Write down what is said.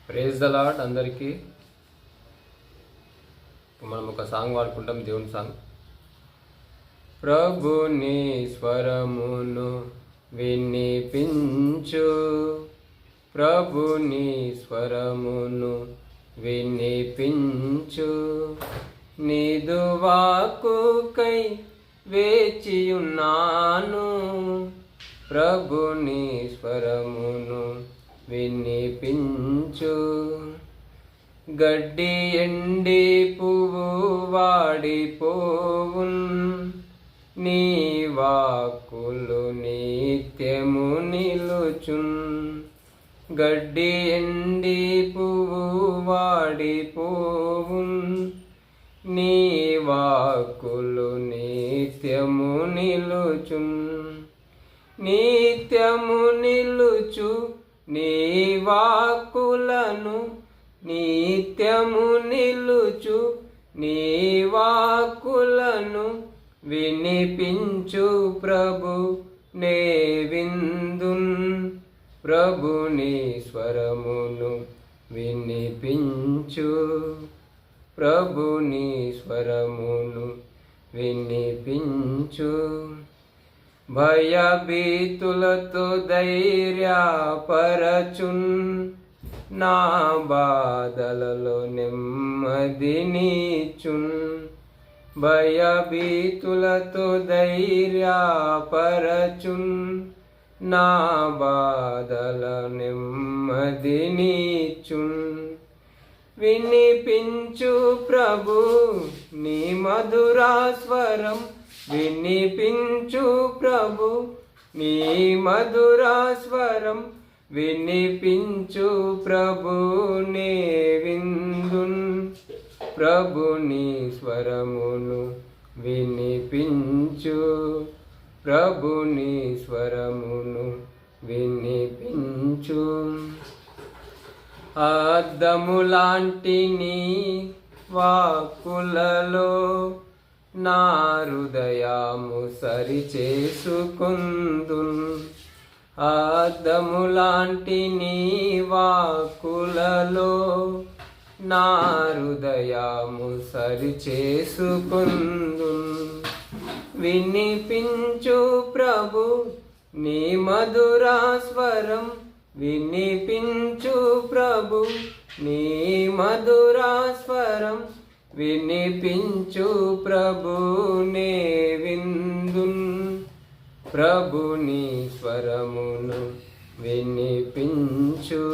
Praise the lord అందరికీ. మనం ఒక సాంగ్ వాడుకుంటాం, దేవుని సాంగ్. ప్రభుని స్వరమును వినిపించు, ప్రభుని స్వరమును వినిపించు, నీదు వాక్కుకై వేచియున్నాను, ప్రభుని స్వరమును వినిపించు. గడ్డి ఎండి పువ్వు వాడిపోవున్, నీ వాక్కులు నిత్యము నిలుచున్. గడ్డి ఎండి పువ్వు వాడిపోవున్, నీ వాక్కులు నిత్యము నిలుచున్. నిత్యము నిలుచు నీ వాక్కులను, నిత్యము నిలుచు నీ వాక్కులను వినిపించు ప్రభు నే విందున్. ప్రభుని స్వరమును వినిపించు, ప్రభుని స్వరమును వినిపించు. భయభీతులతో ధైర్యపరచున్, నా బాధలలో నెమ్మదినిచున్. భయభీతులతో ధైర్యపరచున్, నా బాధల నెమ్మదినిచున్. వినిపించు ప్రభు నీ మధురా స్వరం, వినిపించు ప్రభు నీ మధురా స్వరం, వినిపించు ప్రభు నే విందున్. ప్రభుని స్వరమును వినిపించు, ప్రభుని స్వరమును వినిపించు. అద్దములాంటి నీ వాక్కులలో నా హృదయము సరిచేసుకుందున్. అద్దములాంటి నీ వాక్కులలో నా హృదయము సరిచేసుకుందున్. వినిపించు ప్రభు నీ మధురా స్వరం, వినిపించు ప్రభు నీ మధురా స్వరం, వినిపించు ప్రభు నే విందున్. ప్రభుని స్వరమును వినిపించు.